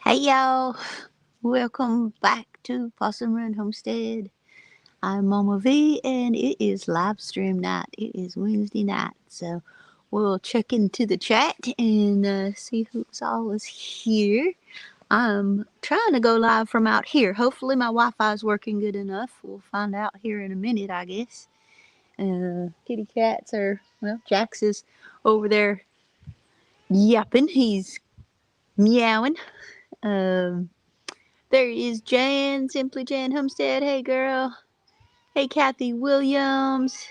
Hey y'all, welcome back to Possum Run Homestead. I'm Mama V and it is live stream night. It is Wednesday night, so we'll check into the chat and see who's all is here. I'm trying to go live from out here. Hopefully my Wi-Fi is working good enough. We'll find out here in a minute, I guess. Kitty cats are, well, Jax is over there yapping. He's meowing. Um, There is Jan, Simply Jan Homestead. Hey, girl. Hey, Kathy Williams.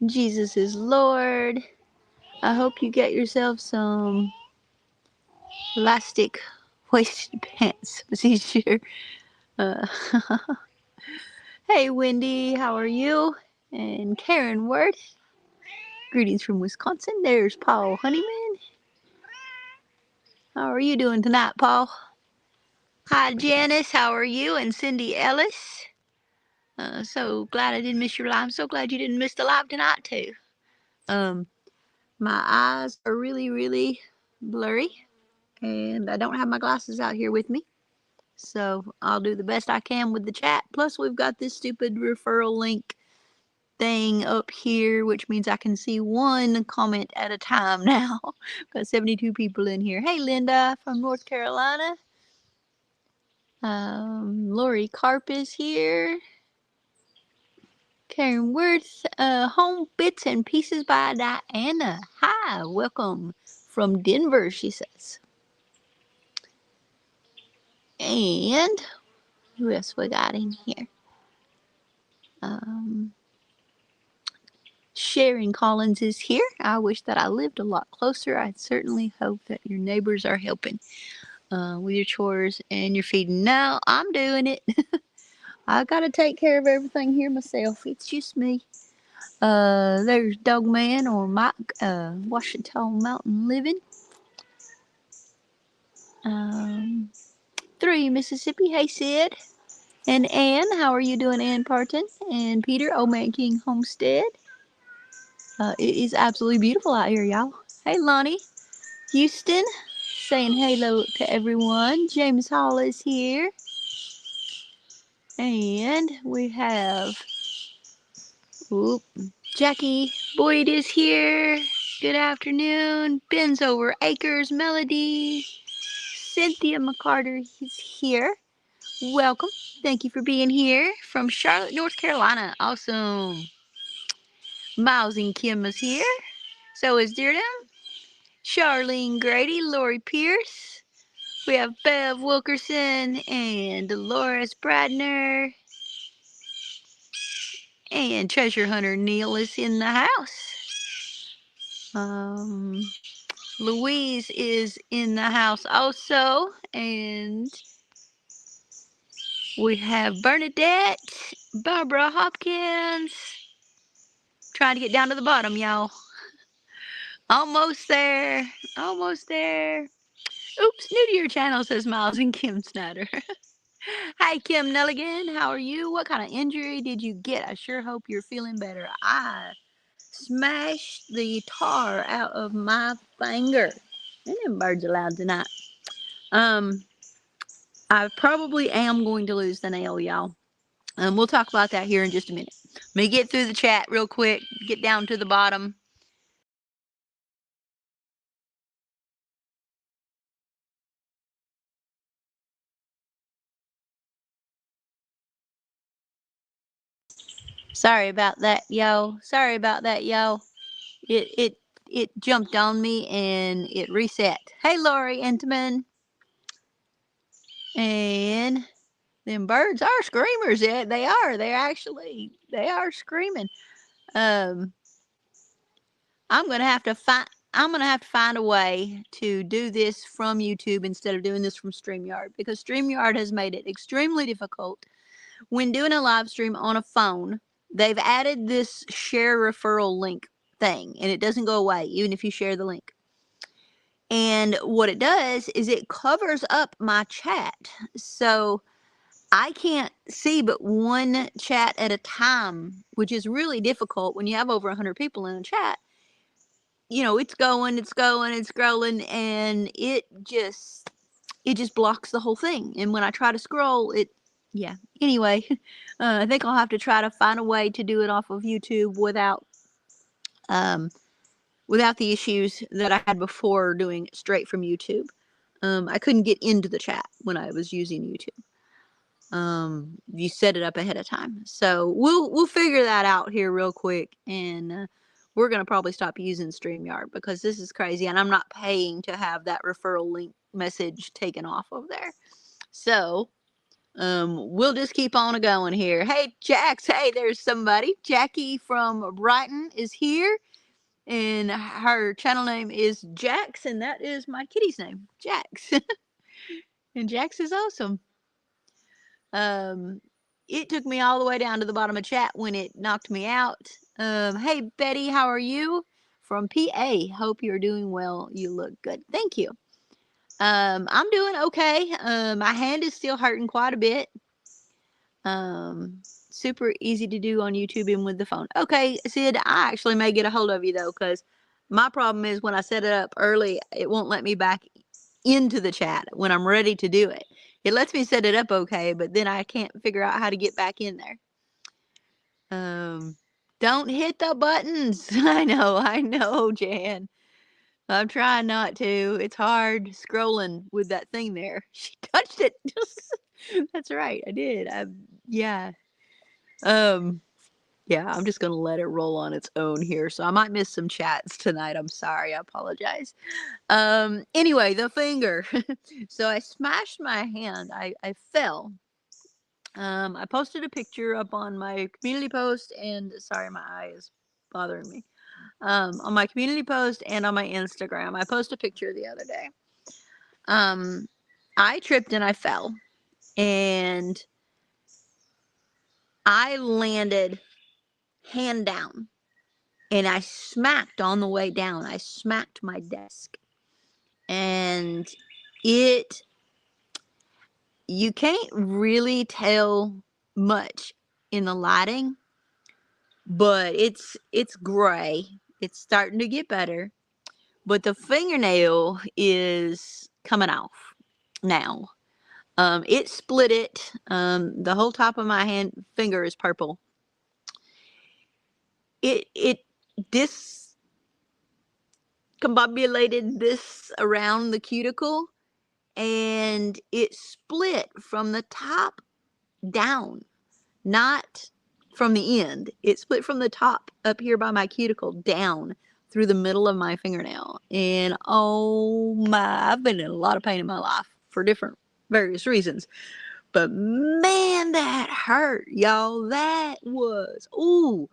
Jesus is Lord. I hope you get yourself some elastic waisted pants. Was he sure? Uh, hey, Wendy. How are you? And Karen Worth. Greetings from Wisconsin. There's Paul Honeyman. How are you doing tonight, Paul? Hi, Janice. How are you? And Cindy Ellis. So glad I didn't miss your live. I'm so glad you didn't miss the live tonight, too. Um, My eyes are really, really blurry, and I don't have my glasses out here with me. So I'll do the best I can with the chat. Plus, we've got this stupid referral link thing up here, which means I can see one comment at a time now. Got 72 people in here. Hey, Linda from North Carolina. Lori Carp is here. Karen Worth, Home Bits and Pieces by Diana. Hi, welcome from Denver, she says. And who else we got in here? Um, Sharon Collins is here. I wish that I lived a lot closer. I certainly hope that your neighbors are helping with your chores and your feeding. No, I'm doing it. I gotta take care of everything here myself. It's just me. There's Dogman or Mike, Washington Mountain Living. 3 Mississippi. Hey, Sid. And Ann, how are you doing, Ann Parton? And Peter, Old Man King Homestead. It is absolutely beautiful out here, y'all. Hey, Lonnie. Houston, saying hello to everyone. James Hall is here. And we have Jackie Boyd is here. Good afternoon. Ben's over Acres Melody. Cynthia McCarter is here. Welcome. Thank you for being here from Charlotte, North Carolina. Awesome. Miles and Kim is here. So is Deardam. Charlene Grady, Lori Pierce. We have Bev Wilkerson and Dolores Bradner. And Treasure Hunter Neil is in the house. Louise is in the house also. And we have Bernadette, Barbara Hopkins. Trying to get down to the bottom, y'all. Almost there. Almost there. Oops, new to your channel, says Miles and Kim Snyder. Hi, Kim Nelligan. How are you? What kind of injury did you get? I sure hope you're feeling better. I smashed the tar out of my finger. And them birds are loud tonight. I probably am going to lose the nail, y'all. We'll talk about that here in just a minute. Let me get through the chat real quick. Get down to the bottom. Sorry about that, y'all. Sorry about that, y'all. It jumped on me and it reset. Hey, Lori Entman. And them birds are screamers. Yeah, they are. They are screaming. Um, I'm gonna have to find. I'm gonna have to find a way to do this from YouTube instead of doing this from StreamYard because StreamYard has made it extremely difficult when doing a live stream on a phone. They've added this share referral link thing, and it doesn't go away even if you share the link. And what it does is it covers up my chat. So I can't see but one chat at a time, which is really difficult when you have over 100 people in a chat. You know, it's going, it's scrolling, and it just it just blocks the whole thing. And when I try to scroll, yeah. Anyway, I think I'll have to try to find a way to do it off of YouTube um, without the issues that I had before doing it straight from YouTube. I couldn't get into the chat when I was using YouTube. You set it up ahead of time, so we'll figure that out here real quick, and we're gonna probably stop using StreamYard because this is crazy, and I'm not paying to have that referral link message taken off of there. So we'll just keep on going here. Hey, Jax. Hey, there's somebody. Jackie from Brighton is here, and her channel name is Jax, and that is my kitty's name, Jax. And Jax is awesome. It took me all the way down to the bottom of chat when it knocked me out. Hey, Betty, how are you? From PA. Hope you're doing well. You look good. Thank you. I'm doing okay. My hand is still hurting quite a bit. Super easy to do on YouTube and with the phone. Okay, Sid, I actually may get a hold of you though, because my problem is when I set it up early, it won't let me back into the chat when I'm ready to do it. It lets me set it up okay, but then I can't figure out how to get back in there. Don't hit the buttons. I know, Jan. I'm trying not to. It's hard scrolling with that thing there. She touched it. That's right. I did. Yeah. Yeah, I'm just gonna let it roll on its own here. So I might miss some chats tonight. I'm sorry. I apologize. Anyway, the finger. So I smashed my hand. I fell. I posted a picture up on my community post, and sorry, my eye is bothering me. On my community post and on my Instagram. I posted a picture the other day. I tripped and I fell, and I landed hand down, and I smacked on the way down. I smacked my desk, and you can't really tell much in the lighting, but it's gray. It's starting to get better, but the fingernail is coming off now. It split it. The whole top of my finger is purple. It discombobulated this around the cuticle, and it split from the top down, not from the end. It split from the top up here by my cuticle down through the middle of my fingernail. And oh my, I've been in a lot of pain in my life for different various reasons. But man, that hurt, y'all. That was, ooh,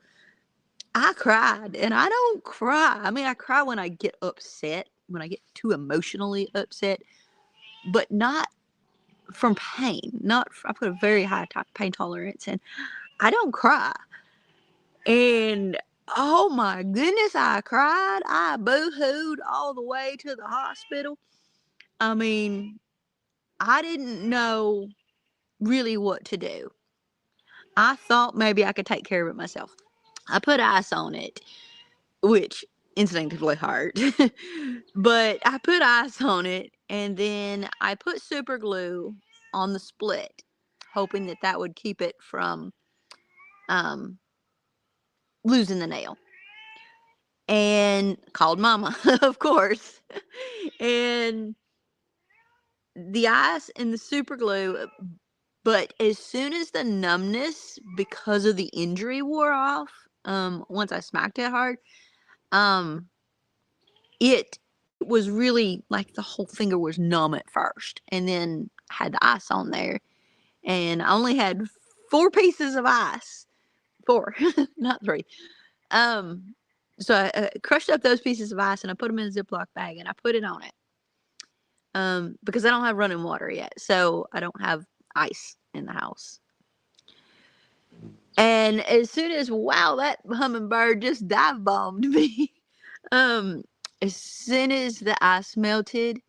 I cried. And I don't cry. I mean, I cry when I get upset, when I get too emotionally upset, but not from pain. I put a very high pain tolerance, and I don't cry. And oh my goodness, I cried. I boo-hooed all the way to the hospital. I mean, I didn't know really what to do. I thought maybe I could take care of it myself. I put ice on it, which instinctively hurt. But I put ice on it, and then I put super glue on the split, hoping that that would keep it from losing the nail. And called mama, of course. And the ice and the super glue, but as soon as the numbness because of the injury wore off, once I smacked it hard, it was really like the whole finger was numb at first, and then I had the ice on there, and I only had 4 pieces of ice. 4, not 3. So I crushed up those pieces of ice, and I put them in a Ziploc bag, and I put it on it. Because I don't have running water yet, so I don't have ice in the house. And as soon as, wow, that hummingbird just dive bombed me. As soon as the ice melted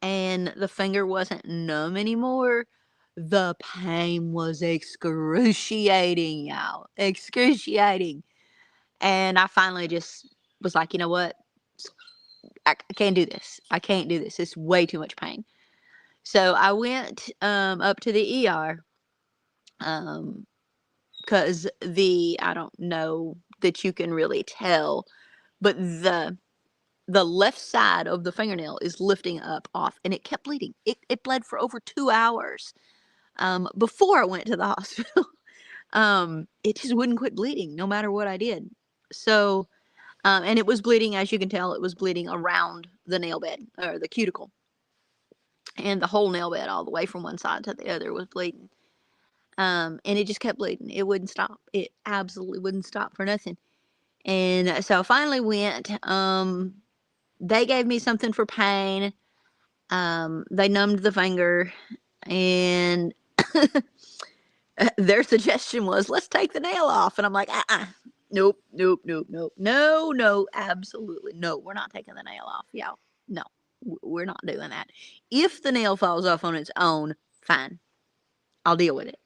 and the finger wasn't numb anymore, the pain was excruciating, y'all. Excruciating. And I finally just was like, you know what? I can't do this. I can't do this. It's way too much pain. So I went up to the ER because I don't know that you can really tell, but the left side of the fingernail is lifting up off, and it kept bleeding. It bled for over 2 hours before I went to the hospital. It just wouldn't quit bleeding no matter what I did. So, and it was bleeding, as you can tell, it was bleeding around the nail bed or the cuticle, and the whole nail bed, all the way from one side to the other, was bleeding. And it just kept bleeding. It wouldn't stop. It absolutely wouldn't stop for nothing. And so I finally went. They gave me something for pain. They numbed the finger, and their suggestion was, let's take the nail off. And I'm like, nope, nope, nope, nope, no, no, absolutely no. We're not taking the nail off, y'all. No, we're not doing that. If the nail falls off on its own, fine, I'll deal with it.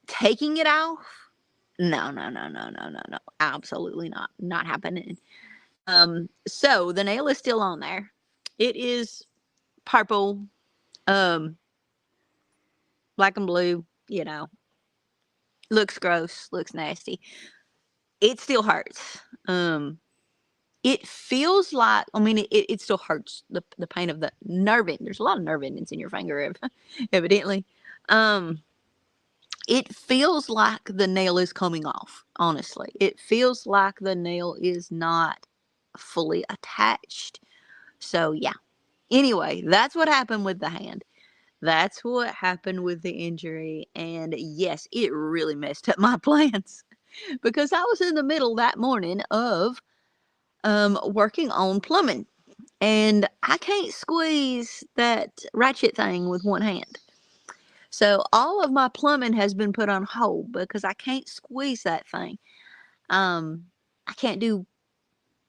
Taking it off? No, no, no, no, no, no, no, absolutely not happening. So the nail is still on there. It is purple, um, black and blue, looks gross, looks nasty. It still hurts. It feels like, I mean, it still hurts, the pain of the nerve end. There's a lot of nerve endings in your finger, evidently. It feels like the nail is coming off, honestly. It feels like the nail is not fully attached. So, yeah. Anyway, that's what happened with the hand. That's what happened with the injury. And yes, it really messed up my plans because I was in the middle that morning of working on plumbing. And I can't squeeze that ratchet thing with one hand. So all of my plumbing has been put on hold because I can't squeeze that thing. I can't do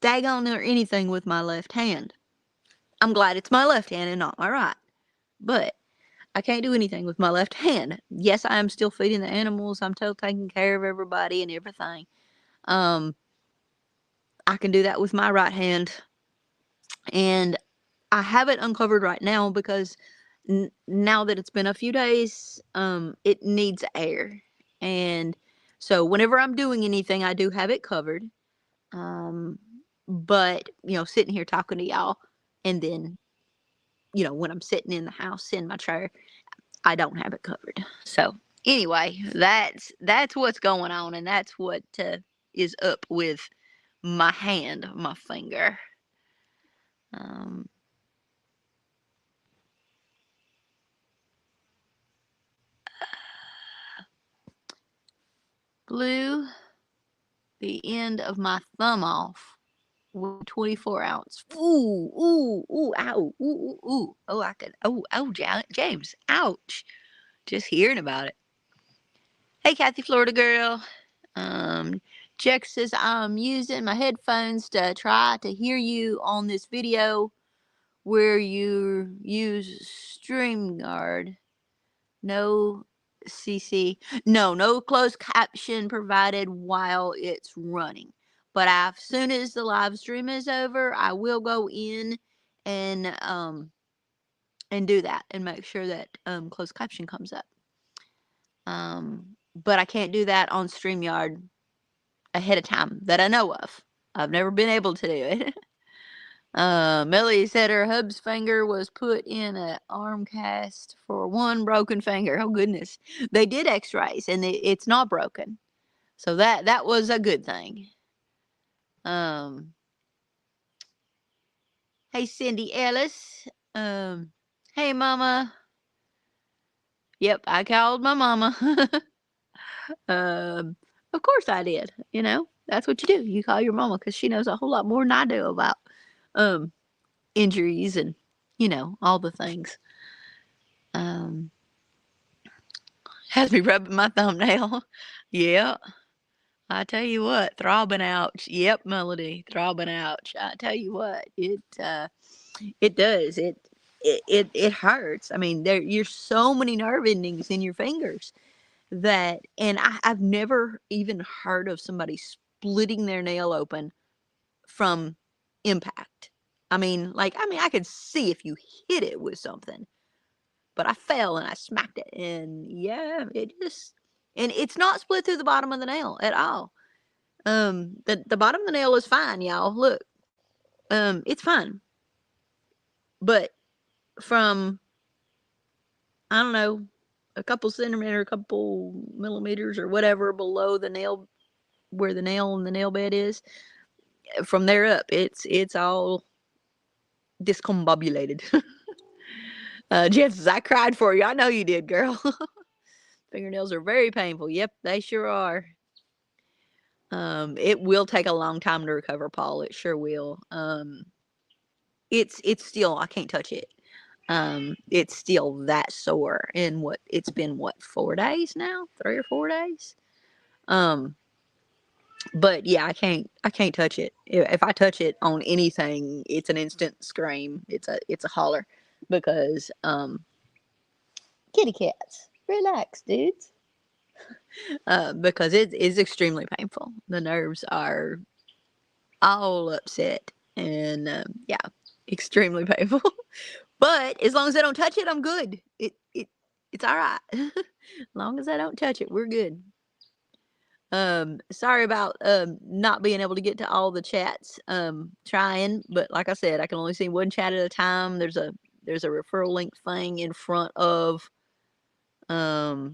daggone or anything with my left hand. I'm glad it's my left hand and not my right. But I can't do anything with my left hand. Yes, I am still feeding the animals. I'm still taking care of everybody and everything. I can do that with my right hand. And I have it uncovered right now because now that it's been a few days, it needs air. And so whenever I'm doing anything, I do have it covered. But, sitting here talking to y'all, and then, when I'm sitting in the house in my chair, I don't have it covered. So anyway, that's what's going on, and that's what is up with my hand, my finger. Blew the end of my thumb off with 24 ounce. Ooh, ooh, ooh, ow, ooh, ooh, ooh. Oh, James, ouch. Just hearing about it. Hey, Kathy, Florida girl. Jack says, I'm using my headphones to try to hear you on this video where you use StreamYard. No CC. No closed caption provided while it's running. But as soon as the live stream is over, I will go in and do that and make sure that closed caption comes up. But I can't do that on StreamYard ahead of time that I know of. I've never been able to do it. Melody said her hub's finger was put in an arm cast for one broken finger. Oh goodness. They did x-rays and it's not broken. So that was a good thing. Hey Cindy Ellis. Hey mama. Yep, I called my mama. Of course I did. That's what you do. You call your mama because she knows a whole lot more than I do about injuries and all the things. Has me rubbing my thumbnail. Yeah. I tell you what, throbbing ouch. Yep, Melody, throbbing ouch. I tell you what, it does. It hurts. I mean, you're so many nerve endings in your fingers and I've never even heard of somebody splitting their nail open from impact. I mean, I could see if you hit it with something, but I fell and I smacked it, and yeah, and it's not split through the bottom of the nail at all. The bottom of the nail is fine, y'all. Look, it's fine, but from, I don't know, a couple centimeter, a couple millimeters or whatever below the nail, where the nail and the nail bed is, from there up, it's all discombobulated. Jeff says, I cried for you. I know you did, girl. Fingernails are very painful. Yep, they sure are. It will take a long time to recover, Paul. It sure will. It's still, I can't touch it. It's still that sore. And it's been 4 days now? 3 or 4 days? But yeah, I can't touch it. If I touch it on anything, it's an instant scream. It's a holler, because kitty cats, relax, dudes. Because it is extremely painful. The nerves are all upset, and yeah, extremely painful. But as long as I don't touch it, I'm good. It's all right. As long as I don't touch it, we're good. Sorry about not being able to get to all the chats. Trying, but like I said, I can only see one chat at a time. There's a referral link thing in front of the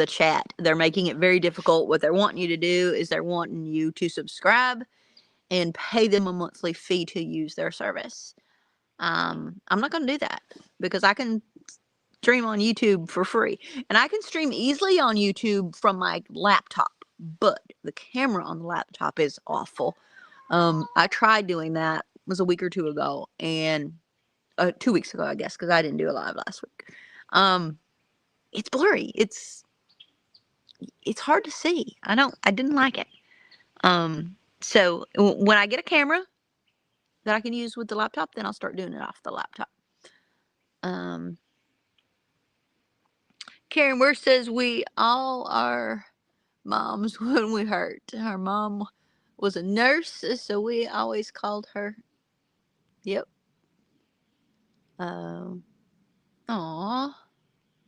chat. They're making it very difficult. What they're wanting you to do is they're wanting you to subscribe and pay them a monthly fee to use their service. I'm not going to do that, because I can stream on YouTube for free, and I can stream easily on YouTube from my laptop, but the camera on the laptop is awful. I tried doing that. It was a week or two ago, and 2 weeks ago, I guess, because I didn't do a live last week. It's blurry. It's hard to see. I didn't like it. So when I get a camera that I can use with the laptop, then I'll start doing it off the laptop. Karen Ware says, we all are moms when we hurt. Her mom was a nurse, so we always called her. Yep. Aw.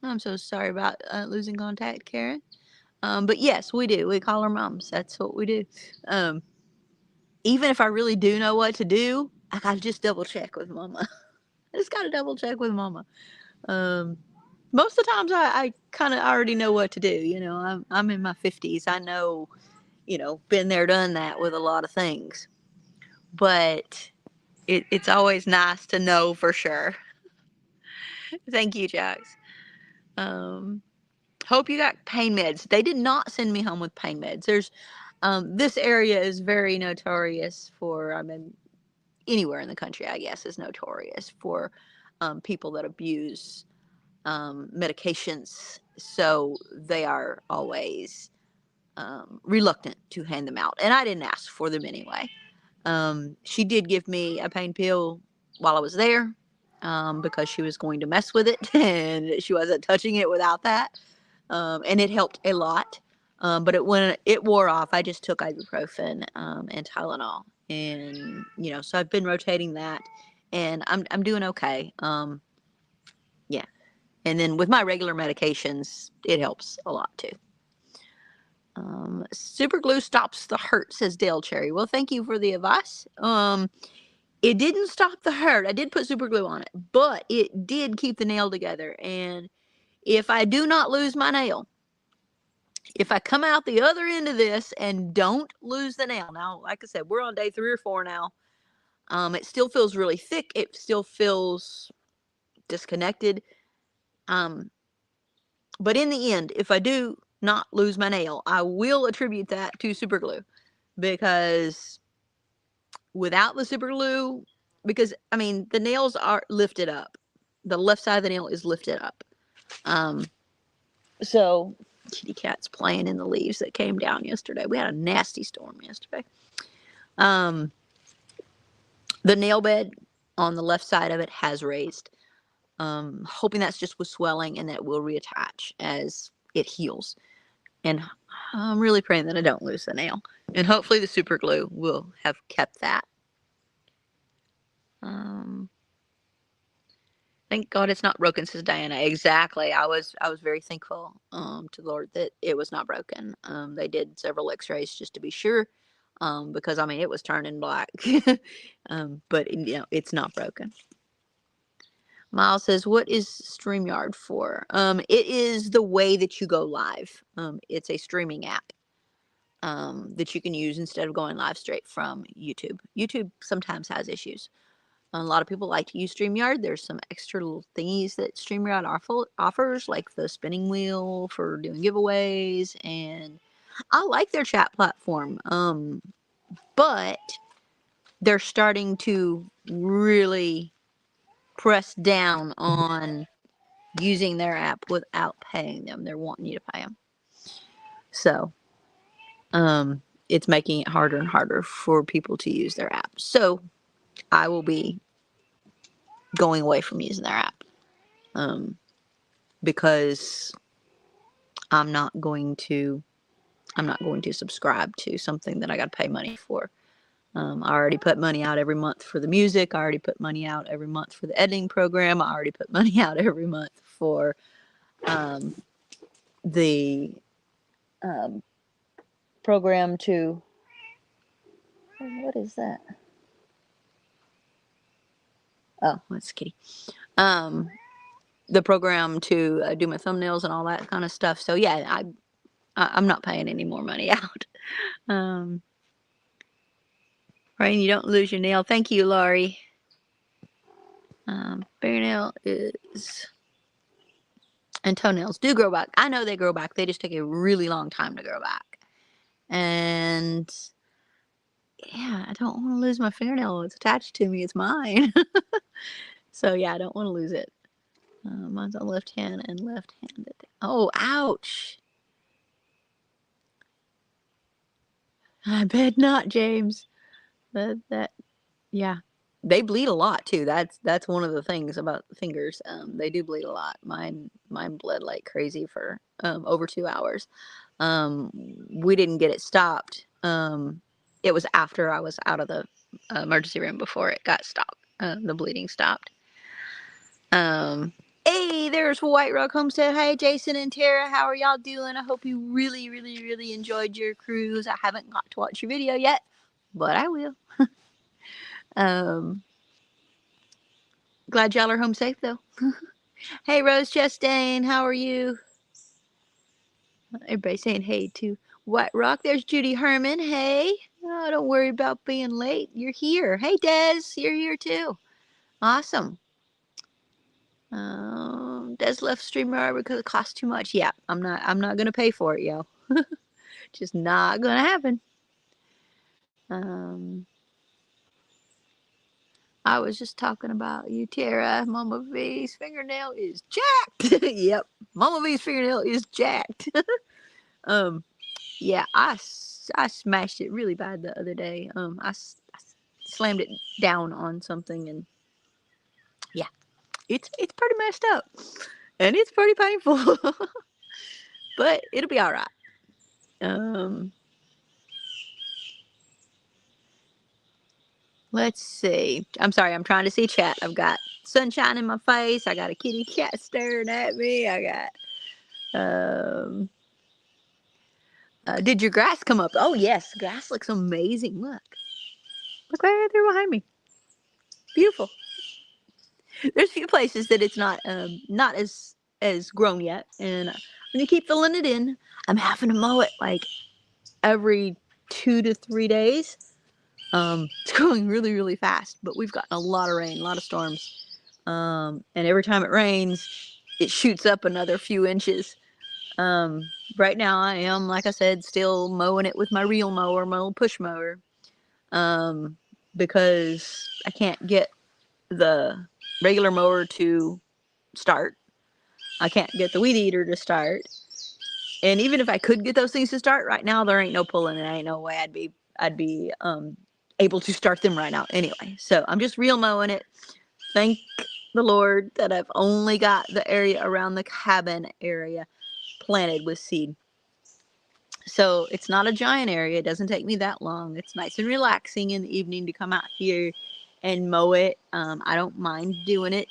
I'm so sorry about losing contact, Karen. But yes, we do. We call her moms. That's what we do. Even if I really do know what to do, I gotta just double check with Mama. I just gotta double check with Mama. Most of the times I kind of already know what to do. You know, I'm in my 50s. I know, been there, done that with a lot of things. But it's always nice to know for sure. Thank you, Jax. Hope you got pain meds. They did not send me home with pain meds. There's this area is very notorious for, anywhere in the country, I guess, is notorious for people that abuse medications. So they are always reluctant to hand them out. And I didn't ask for them anyway. She did give me a pain pill while I was there, because she was going to mess with it and she wasn't touching it without that. And it helped a lot. But when it wore off, I just took ibuprofen and Tylenol. And, so I've been rotating that, and I'm doing okay. Yeah. And then with my regular medications, it helps a lot too. Super glue stops the hurt, says Dale Cherry. Well, thank you for the advice. It didn't stop the hurt. I did put super glue on it, but it did keep the nail together. And if I do not lose my nail, if I come out the other end of this and don't lose the nail, now, like I said, we're on day 3 or 4 now. It still feels really thick. It still feels disconnected. But in the end, if I do not lose my nail, I will attribute that to super glue, because without the super glue, because the nails are lifted up. The left side of the nail is lifted up. So kitty cat's playing in the leaves that came down yesterday. We had a nasty storm yesterday. The nail bed on the left side of it has raised. Hoping that's just with swelling and that will reattach as it heals. And I'm really praying that I don't lose the nail. And hopefully the super glue will have kept that. Thank God it's not broken, says Diana. Exactly. I was very thankful to the Lord that it was not broken. They did several x-rays just to be sure. Because I mean it was turning black. But you know, it's not broken. Miles says, what is StreamYard for? It is the way that you go live. It's a streaming app that you can use instead of going live straight from YouTube. YouTube sometimes has issues. A lot of people like to use StreamYard. There's some extra little thingies that StreamYard offers, like the spinning wheel for doing giveaways, and I like their chat platform. But they're starting to really press down on using their app without paying them. They're wanting you to pay them. So, it's making it harder and harder for people to use their app. So, I will be going away from using their app. Because I'm not going to subscribe to something that I got to pay money for. I already put money out every month for the music. I already put money out every month for the editing program. I already put money out every month for the program to, what is that? Oh, that's Kitty. The program to do my thumbnails and all that kind of stuff. So yeah, I'm not paying any more money out. Right, you don't lose your nail. Thank you, Laurie. Fingernail is, and toenails do grow back. I know they grow back. They just take a really long time to grow back. And yeah, I don't want to lose my fingernail. It's attached to me. It's mine. So yeah, I don't want to lose it. Mine's on left hand and left-handed. Oh, ouch. I bet not, James. Yeah. They bleed a lot too. That's one of the things about fingers. They do bleed a lot. Mine bled like crazy for over 2 hours. We didn't get it stopped. It was after I was out of the emergency room before it got stopped. The bleeding stopped. Hey, there's White Rock Homestead. Hey, Jason and Tara, how are y'all doing? I hope you really, really, really enjoyed your cruise. I haven't got to watch your video yet, but I will. Glad y'all are home safe though. Hey, Rose Chastain, how are you? Everybody's saying hey to White Rock. There's Judy Herman. Hey, oh, don't worry about being late. You're here. Hey, Des, you're here too. Awesome. Des left StreamYard because it costs too much. Yeah, I'm not gonna pay for it, yo. Just not gonna happen. I was just talking about you, Tara. Mama V's fingernail is jacked. Yep, Mama V's fingernail is jacked. Yeah, I smashed it really bad the other day. I slammed it down on something, and yeah, it's pretty messed up, and it's pretty painful. But it'll be all right. Let's see. I'm sorry, I'm trying to see chat. I've got sunshine in my face. I got a kitty cat staring at me. I got did your grass come up? Oh yes, grass looks amazing. Look right there behind me. Beautiful. There's a few places that it's not as grown yet, and when you keep filling it in, I'm having to mow it like every 2 to 3 days. It's growing really, really fast, but we've gotten a lot of rain, a lot of storms, and every time it rains, it shoots up another few inches. Right now I am, like I said, still mowing it with my reel mower, my little push mower, because I can't get the regular mower to start. I can't get the weed eater to start. And even if I could get those things to start right now, there ain't no pulling, and ain't no way I'd be able to start them right now anyway. So I'm just reel mowing it. Thank the Lord that I've only got the area around the cabin area planted with seed. So it's not a giant area. It doesn't take me that long. It's nice and relaxing in the evening to come out here and mow it. I don't mind doing it,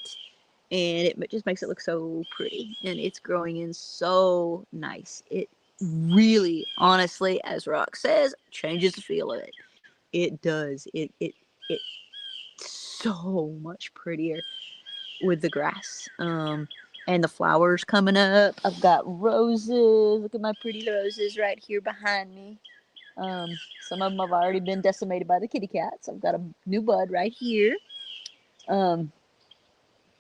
and it just makes it look so pretty. And it's growing in so nice. It really, honestly, as Rock says, changes the feel of it. It does. It's so much prettier with the grass. And the flowers coming up. I've got roses. Look at my pretty roses right here behind me. Some of them have already been decimated by the kitty cats. I've got a new bud right here. But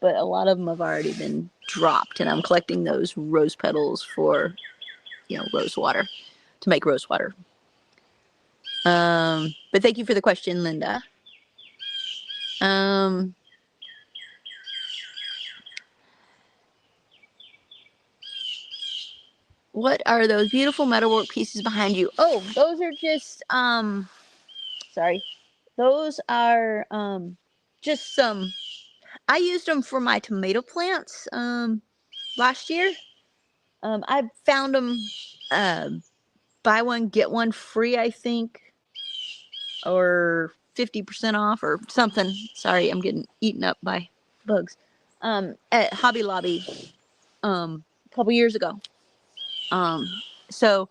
a lot of them have already been dropped, and I'm collecting those rose petals for, rose water, to make rose water. But thank you for the question, Linda. What are those beautiful metalwork pieces behind you? Oh, those are just, sorry. Those are, just some, I used them for my tomato plants, last year. I found them, buy one, get one free, I think, or 50% off or something. Sorry, I'm getting eaten up by bugs. At Hobby Lobby, a couple years ago. So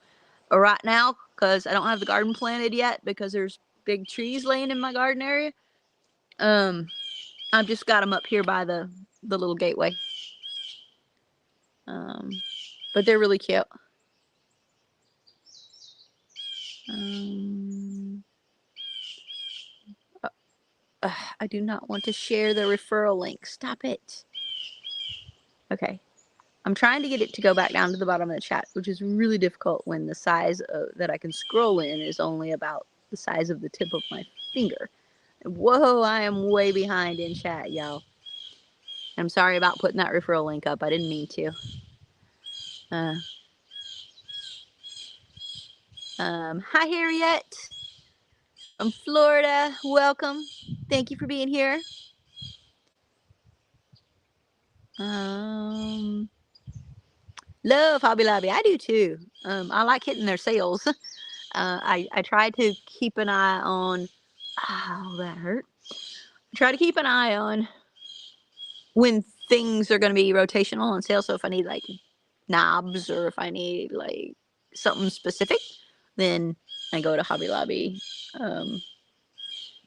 right now, because I don't have the garden planted yet, because there's big trees laying in my garden area, I've just got them up here by the little gateway. But they're really cute. I do not want to share the referral link. Stop it. Okay. I'm trying to get it to go back down to the bottom of the chat, which is really difficult when the size that I can scroll in is only about the size of the tip of my finger. Whoa, I am way behind in chat, y'all. I'm sorry about putting that referral link up. I didn't mean to. Hi, Harriet from Florida. Welcome. Thank you for being here. Love Hobby Lobby. I do too. I like hitting their sales. I try to keep an eye on. Oh, that hurt. I try to keep an eye on when things are going to be rotational on sale. So if I need like knobs or if I need like something specific, then I go to Hobby Lobby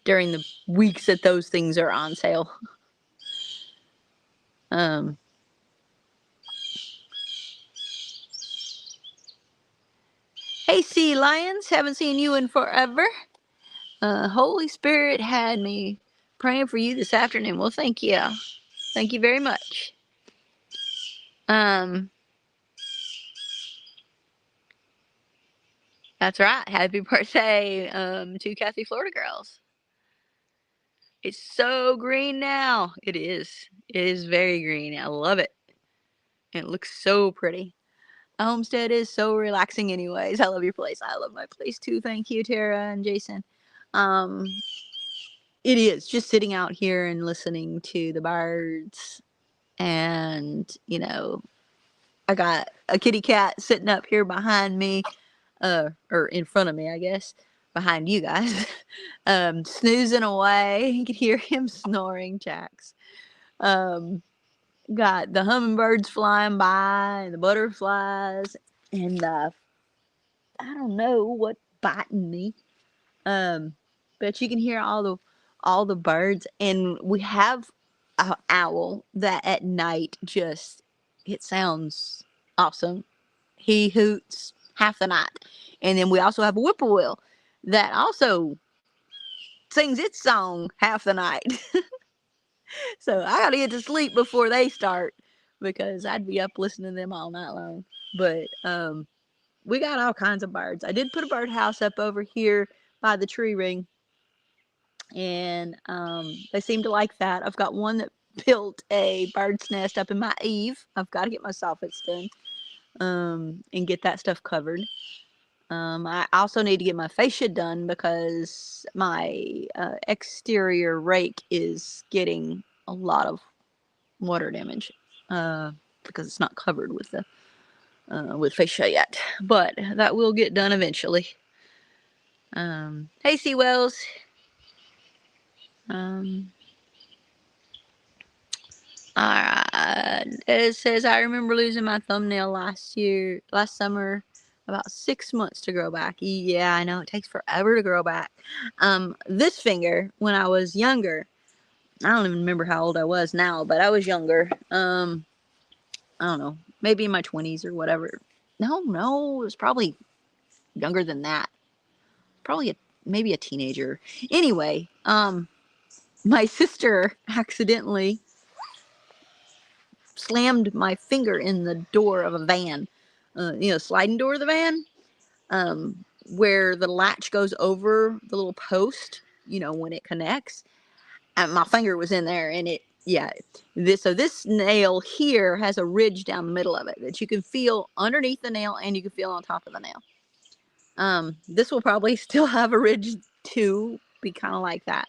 during the weeks that those things are on sale. Hey, Sea Lions, haven't seen you in forever. Holy Spirit had me praying for you this afternoon. Well, thank you. Thank you very much. That's right. Happy birthday to Kathy Florida Girls. It's so green now. It is. It is very green. I love it. It looks so pretty. A homestead is so relaxing anyways. I love your place. I love my place too. Thank you, Tara and Jason. It is just sitting out here and listening to the birds. And, I got a kitty cat sitting up here behind me, or in front of me, I guess, behind you guys, snoozing away. You can hear him snoring, Jax. Got the hummingbirds flying by and the butterflies and I don't know what biting me. But you can hear all the birds, and we have an owl that at night it sounds awesome. He hoots half the night. And then we also have a whippoorwill that also sings its song half the night. So I gotta get to sleep before they start because I'd be up listening to them all night long. But we got all kinds of birds. I did put a birdhouse up over here by the tree ring, and they seem to like that. I've got one that built a bird's nest up in my eave. I've got to get my soffits done and get that stuff covered. I also need to get my fascia done because my exterior rake is getting a lot of water damage because it's not covered with the with fascia yet, but that will get done eventually. Hey, Seawells. It says, I remember losing my thumbnail last summer, about 6 months to grow back. Yeah, I know, it takes forever to grow back. This finger, when I was younger, I don't even remember how old I was now, but I was younger. I don't know, maybe in my 20s or whatever. No, it was probably younger than that. Probably maybe a teenager. Anyway, my sister accidentally slammed my finger in the door of a van, sliding door of the van, where the latch goes over the little post, when it connects. And my finger was in there, and this nail here has a ridge down the middle of it that you can feel underneath the nail and you can feel on top of the nail. This will probably still have a ridge too, be kind of like that.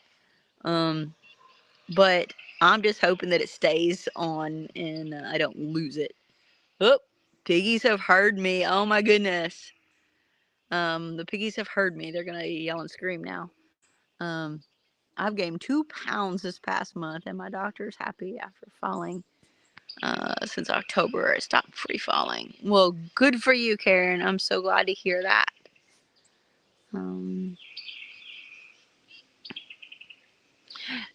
But I'm just hoping that it stays on and I don't lose it. Oh, piggies have heard me. Oh my goodness. The piggies have heard me. They're gonna yell and scream now. I've gained 2 pounds this past month, and my doctor's happy after falling. Since October, I stopped free falling. Well, good for you, Karen. I'm so glad to hear that.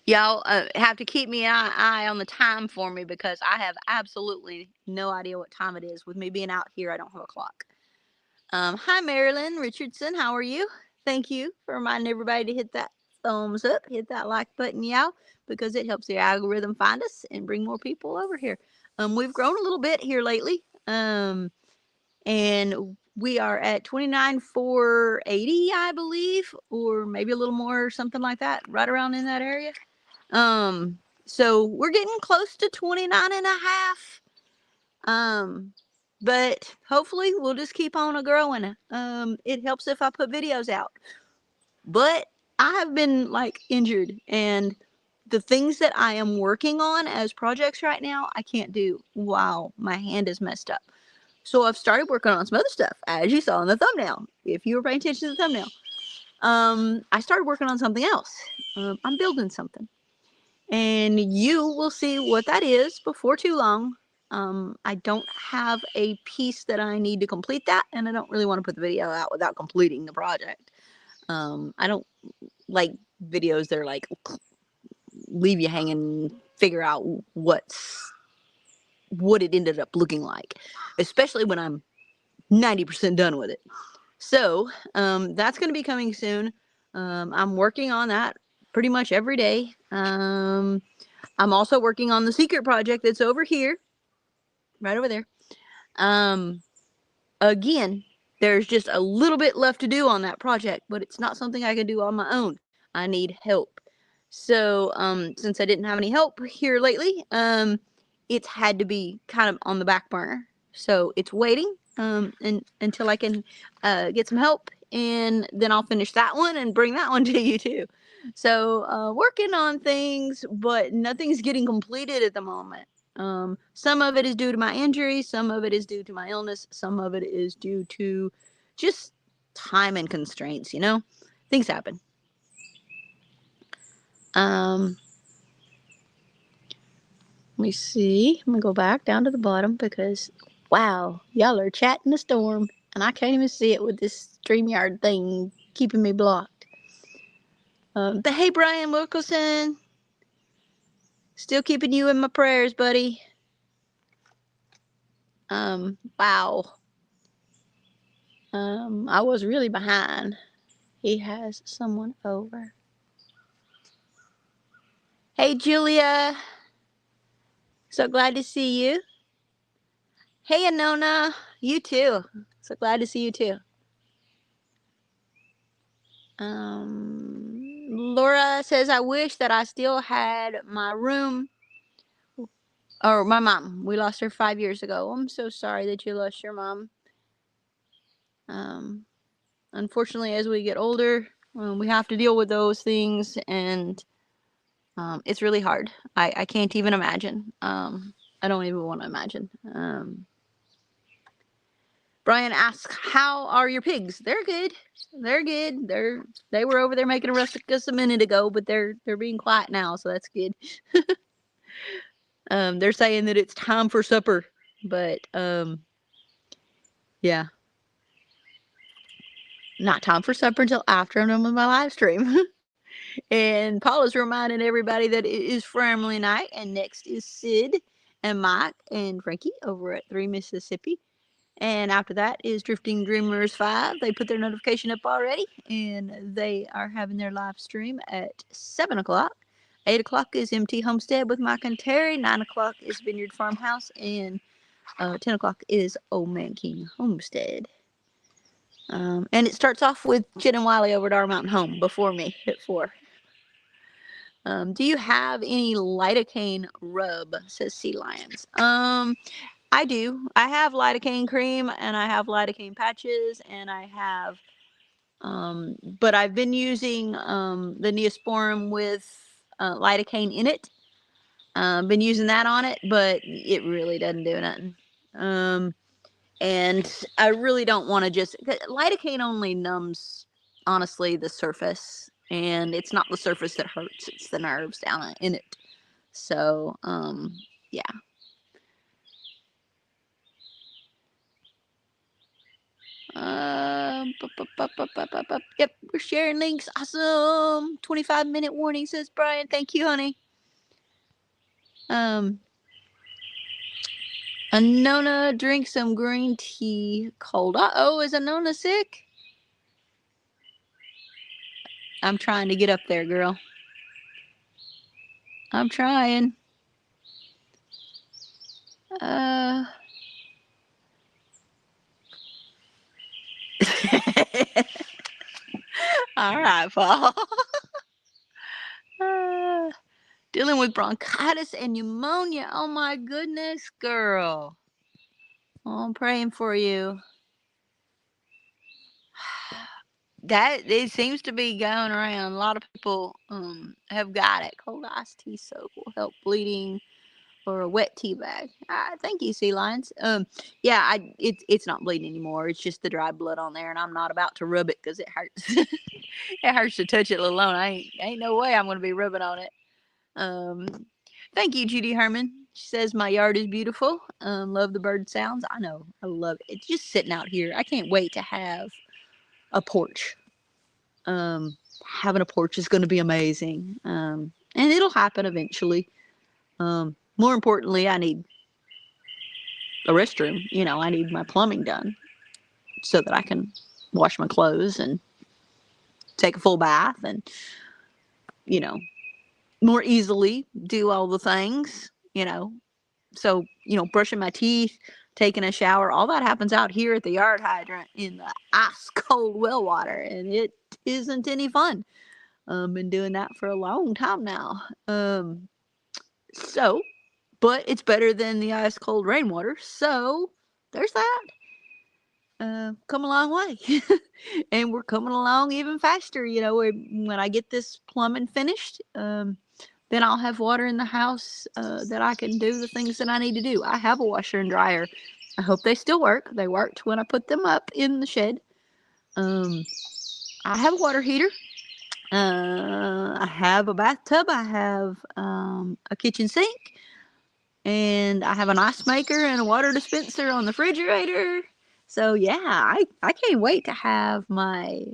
Y'all have to keep me an eye on the time for me because I have absolutely no idea what time it is. With me being out here, I don't have a clock. Hi, Marilyn Richardson. How are you? Thank you for reminding everybody to hit that thumbs up, hit that like button, y'all, because it helps the algorithm find us and bring more people over here. We've grown a little bit here lately. And we are at 29,480, I believe, or maybe a little more or something like that, right around in that area. So we're getting close to 29 and a half. But hopefully we'll just keep on growing. It helps if I put videos out. But I have been injured, and the things that I am working on as projects right now, I can't do while my hand is messed up. So I've started working on some other stuff, as you saw in the thumbnail, if you were paying attention to the thumbnail. I started working on something else. I'm building something. And you will see what that is before too long. I don't have a piece that I need to complete that, and I don't really want to put the video out without completing the project. I don't like videos that are leave you hanging, figure out what it ended up looking like, especially when I'm 90% done with it. So that's going to be coming soon. I'm working on that pretty much every day. I'm also working on the secret project that's over here, right over there. Again, there's just a little bit left to do on that project, but it's not something I can do on my own. I need help. So, since I didn't have any help here lately, it's had to be kind of on the back burner. So it's waiting, and until I can get some help, and then I'll finish that one and bring that one to you too. So, working on things, but nothing's getting completed at the moment. Some of it is due to my injury, some of it is due to my illness, some of it is due to just time and constraints, things happen. Let me see. I'm gonna go back down to the bottom because wow, y'all are chatting a storm and I can't even see it with this StreamYard thing keeping me blocked. But hey, Brian Wilkerson, still keeping you in my prayers, buddy. Wow. I was really behind. He has someone over. Hey, Julia. So glad to see you. Hey, Anona. You too. So glad to see you too. Laura says, I wish that I still had my room. Or my mom. We lost her 5 years ago. I'm so sorry that you lost your mom. Unfortunately, as we get older, we have to deal with those things, and it's really hard. I can't even imagine. I don't even want to imagine. Brian asks, how are your pigs? They're good. They're good. They were over there making a rusticus a minute ago, but they're being quiet now, so that's good. They're saying that it's time for supper, but yeah, not time for supper until after I'm done with my live stream. And Paula's reminding everybody that it is family night, and next is Sid and Mike and Frankie over at 3 Mississippi. And after that is Drifting Dreamers 5. They put their notification up already, and they are having their live stream at 7 o'clock. 8 o'clock is MT Homestead with Mike and Terry. 9 o'clock is Vineyard Farmhouse, and 10 o'clock is Old Man King Homestead. And it starts off with Jen and Wiley over at our mountain home before me at 4. Do you have any lidocaine rub? Says Sea Lions. I do. I have lidocaine cream, and I have lidocaine patches, and I have, but I've been using the Neosporin with lidocaine in it. Been using that on it, but it really doesn't do nothing. And I really don't want to just, lidocaine only numbs, honestly, the surface, and it's not the surface that hurts, it's the nerves down in it. So, yeah. Yep, we're sharing links. Awesome. 25-minute warning, says Brian. Thank you, honey. Anona, drink some green tea cold. Uh-oh, is Anona sick? I'm trying to get up there, girl. I'm trying. All right, Paul. Dealing with bronchitis and pneumonia. Oh my goodness, girl. Oh, I'm praying for you. That it seems to be going around. A lot of people have got it. Cold iced tea soap will help bleeding, or a wet tea bag. Thank you, Sea Lions. Yeah, it's not bleeding anymore. It's just the dry blood on there, and I'm not about to rub it because it hurts. It hurts to touch it, let alone ain't no way I'm gonna be rubbing on it. Thank you, Judy Herman. She says my yard is beautiful. Love the bird sounds. I know, I love it. It's just sitting out here. I can't wait to have a porch. Having a porch is going to be amazing. And it'll happen eventually. More importantly, I need a restroom. You know, I need my plumbing done so that I can wash my clothes and take a full bath and, you know, more easily do all the things, you know. So, you know, brushing my teeth, taking a shower, all that happens out here at the yard hydrant in the ice cold well water, and it isn't any fun. Been doing that for a long time now. So, but it's better than the ice cold rainwater. So there's that. Come a long way. And we're coming along even faster. You know, when I get this plumbing finished, then I'll have water in the house that I can do the things that I need to do. I have a washer and dryer. I hope they still work. They worked when I put them up in the shed. I have a water heater. I have a bathtub. I have a kitchen sink. And I have an ice maker and a water dispenser on the refrigerator. So yeah, I can't wait to have my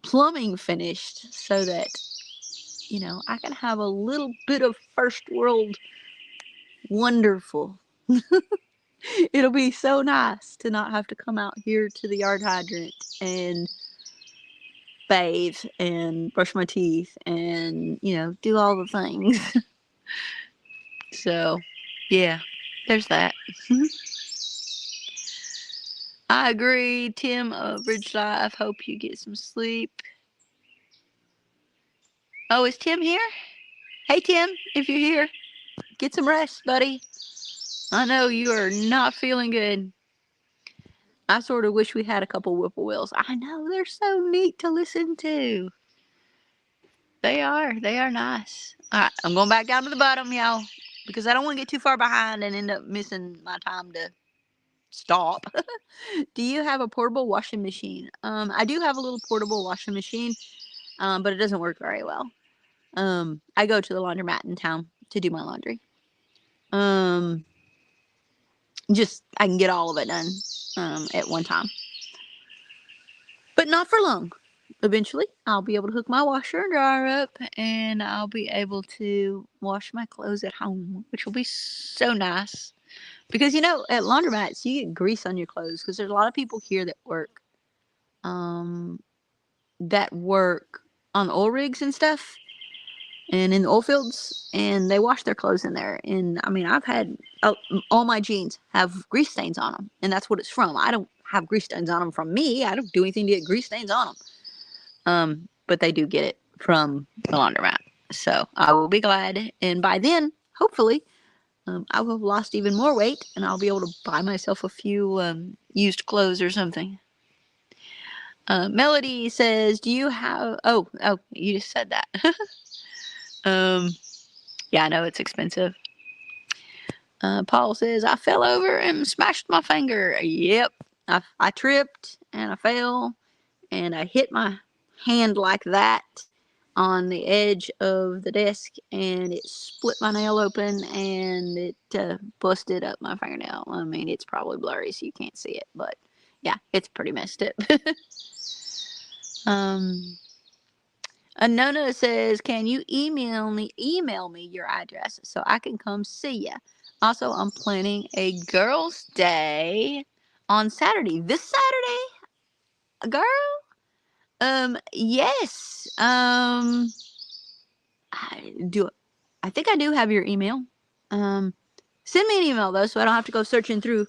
plumbing finished so that, you know, I can have a little bit of first world wonderful. It'll be so nice to not have to come out here to the yard hydrant and bathe and brush my teeth and, you know, do all the things. So, yeah, there's that. I agree, Tim of Ridge Life. Hope you get some sleep. Oh, is Tim here? Hey, Tim, if you're here, get some rest, buddy. I know you are not feeling good. I sort of wish we had a couple whippoorwills. I know, they're so neat to listen to. They are nice. All right, I'm going back down to the bottom, y'all, because I don't want to get too far behind and end up missing my time to stop. Do you have a portable washing machine? I do have a little portable washing machine, but it doesn't work very well. I go to the laundromat in town to do my laundry. Just I can get all of it done at one time, but not for long. Eventually, I'll be able to hook my washer and dryer up, and I'll be able to wash my clothes at home, which will be so nice. Because at laundromats you get grease on your clothes because there's a lot of people here um, that work on oil rigs and stuff, and in the oil fields, and they wash their clothes in there. And I mean, I've had all my jeans have grease stains on them, and that's what it's from. I don't have grease stains on them from me. I don't do anything to get grease stains on them. But they do get it from the laundromat. So I will be glad, and by then, hopefully, I will have lost even more weight, and I'll be able to buy myself a few used clothes or something. Melody says, "Do you have?" Oh, you just said that. Yeah, I know it's expensive. Paul says, "I fell over and smashed my finger." Yep, I tripped and I fell, and I hit my hand like that on the edge of the desk, and it split my nail open, and it busted up my fingernail. I mean, it's probably blurry, so you can't see it, but yeah, it's pretty messed up. Anona says, "Can you email me your address so I can come see you? Also, I'm planning a girls' day on Saturday. This Saturday, girl? Yes. I think I do have your email. Send me an email though, so I don't have to go searching through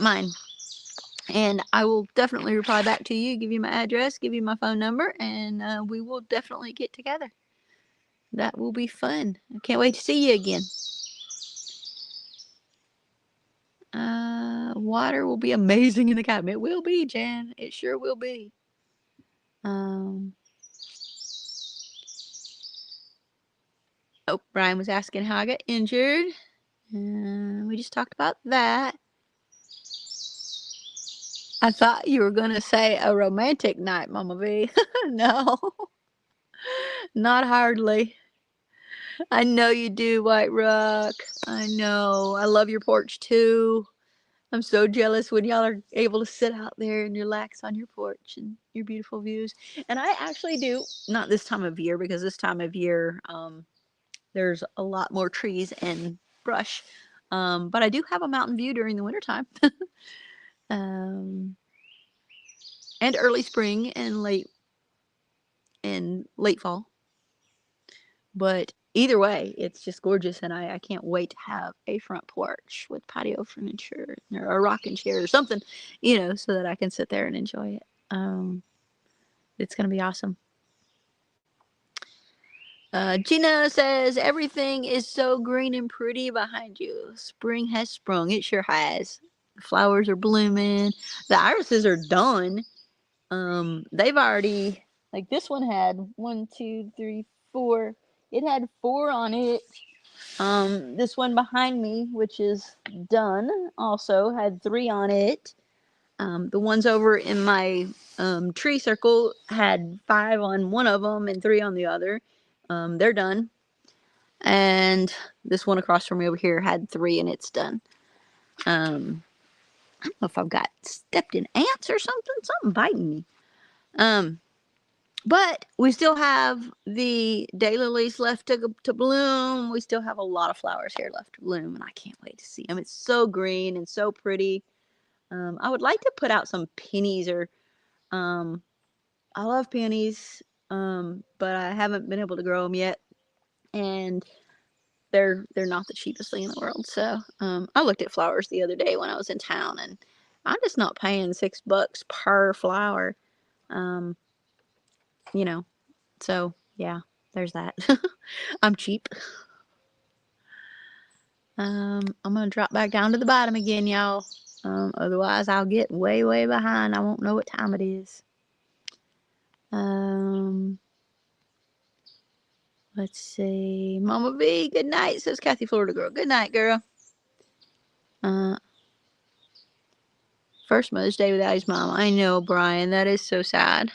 mine. And I will definitely reply back to you, give you my address, give you my phone number, and we will definitely get together. That will be fun. I can't wait to see you again. Water will be amazing in the cabin. It will be, Jan. It sure will be. Oh, Brian was asking how I got injured. We just talked about that. I thought you were going to say a romantic night, Mama V. No, not hardly. I know you do, White Rock. I know. I love your porch too. I'm so jealous when y'all are able to sit out there and relax on your porch and your beautiful views. And I actually do, not this time of year, because this time of year, there's a lot more trees and brush. But I do have a mountain view during the wintertime. And early spring and late fall. But either way, it's just gorgeous, and I can't wait to have a front porch with patio furniture or a rocking chair or something, so that I can sit there and enjoy it. It's going to be awesome. Gina says, "Everything is so green and pretty behind you. Spring has sprung." It sure has. The flowers are blooming. The irises are done. They've already, like this one had 1, 2, 3, 4. It had 4 on it. This one behind me, which is done, also had 3 on it. The ones over in my tree circle had 5 on one of them and 3 on the other. They're done. And this one across from me over here had 3 and it's done. I don't know if I've got stepped in ants or something. Something biting me. But we still have the daylilies left to bloom. We still have a lot of flowers here left to bloom, and I can't wait to see them. It's so green and so pretty. I would like to put out some pennies I love pennies, but I haven't been able to grow them yet, and they're not the cheapest thing in the world. So I looked at flowers the other day when I was in town, and I'm just not paying $6 per flower. So yeah, there's that. I'm cheap. I'm gonna drop back down to the bottom again, y'all. Otherwise I'll get way, way behind. I won't know what time it is. Let's see. Mama V, good night, says Kathy Florida Girl. Good night, girl. First Mother's Day without his mom. I know, Brian. That is so sad.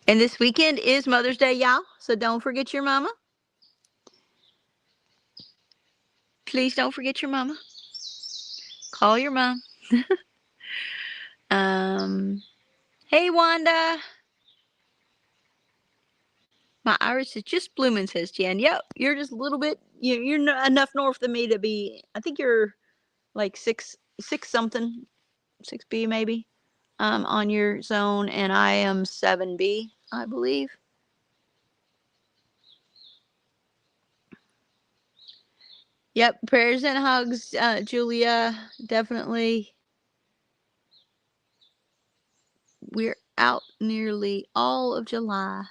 And this weekend is Mother's Day, y'all. So don't forget your mama. Please don't forget your mama. Call your mom. Hey, Wanda. My iris is just blooming, says Jen. Yep, you're just a little bit, you're not enough north of me to be, I think you're like six something, 6B maybe, on your zone, and I am 7B, I believe. Yep, prayers and hugs, Julia, definitely. We're out nearly all of July.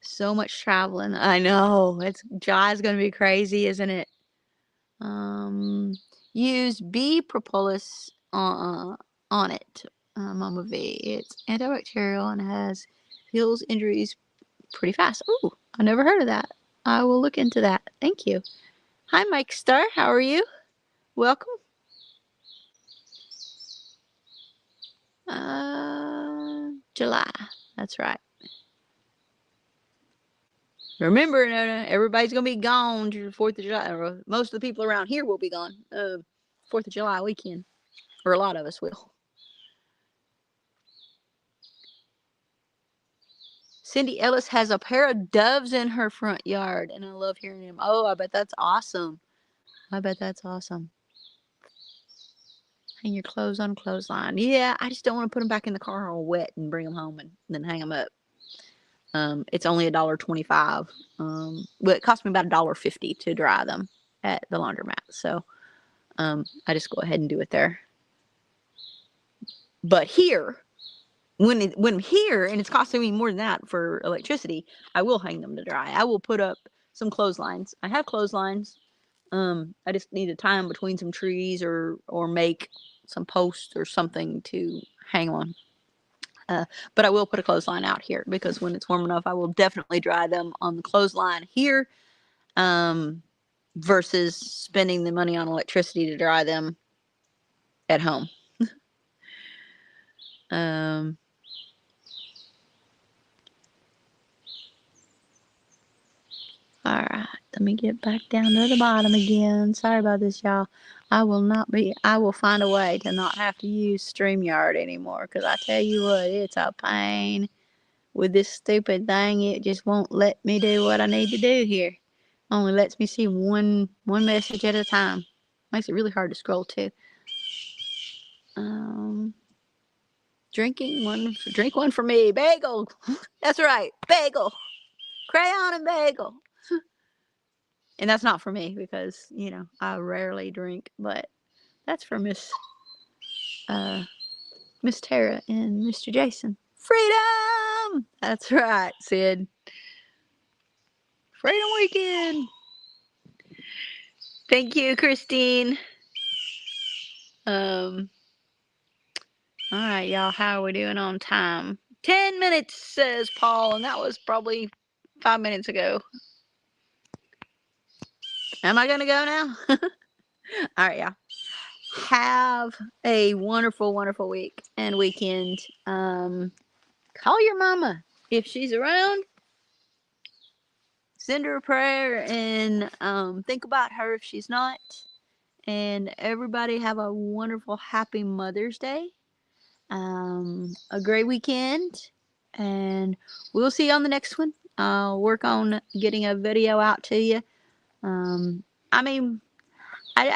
So much traveling. I know. July's going to be crazy, isn't it? Use bee propolis on it, Mama V. It's antibacterial and heals injuries pretty fast. Oh, I never heard of that. I will look into that. Thank you. Hi, Mike Star. How are you? Welcome. July. That's right. Remember, everybody's going to be gone to the 4th of July. Most of the people around here will be gone. 4th of July weekend. Or a lot of us will. Cindy Ellis has a pair of doves in her front yard, and I love hearing them. Oh, I bet that's awesome. I bet that's awesome. Hang your clothes on a clothesline. Yeah, I just don't want to put them back in the car all wet and bring them home and then hang them up. It's only $1.25. But it cost me about $1.50 to dry them at the laundromat. So I just go ahead and do it there. But here, when I'm here and it's costing me more than that for electricity, I will hang them to dry. I will put up some clotheslines. I have clotheslines. I just need to tie them between some trees or make some posts or something to hang on. But I will put a clothesline out here because when it's warm enough, I will definitely dry them on the clothesline here, versus spending the money on electricity to dry them at home. All right, let me get back down to the bottom again. Sorry about this, y'all. I will find a way to not have to use StreamYard anymore, because I tell you what, it's a pain with this stupid thing. It just won't let me do what I need to do here. Only lets me see one message at a time. Makes it really hard to scroll too. Drink one for me. Bagel. That's right. Bagel. Crayon and bagel. And that's not for me because, I rarely drink, but that's for Miss Tara and Mr. Jason. Freedom! That's right, Sid. Freedom Weekend. Thank you, Christine. All right, y'all, how are we doing on time? 10 minutes, says Paul, and that was probably 5 minutes ago. Am I going to go now? All right, y'all. Have a wonderful, wonderful week and weekend. Call your mama if she's around. Send her a prayer and think about her if she's not. And everybody have a wonderful, happy Mother's Day. A great weekend. And we'll see you on the next one. I'll work on getting a video out to you. I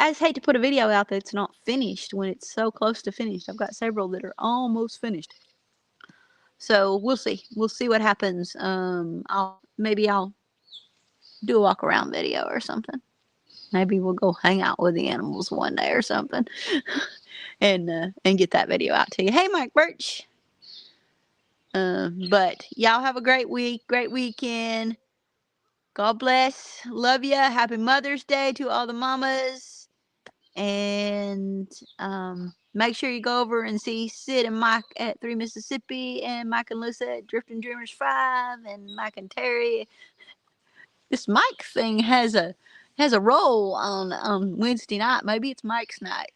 just hate to put a video out that's not finished when it's so close to finished. I've got several that are almost finished. So we'll see. We'll see what happens. I'll do a walk around video or something. Maybe we'll go hang out with the animals one day or something, and get that video out to you. Hey, Mike Birch. But y'all have a great week, great weekend. God bless. Love ya. Happy Mother's Day to all the mamas. And make sure you go over and see Sid and Mike at 3 Mississippi, and Mike and Lisa at Drifting Dreamers 5, and Mike and Terry. This Mike thing has a roll on Wednesday night. Maybe it's Mike's night.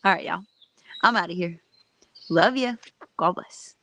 All right, y'all. I'm out of here. Love you. God bless.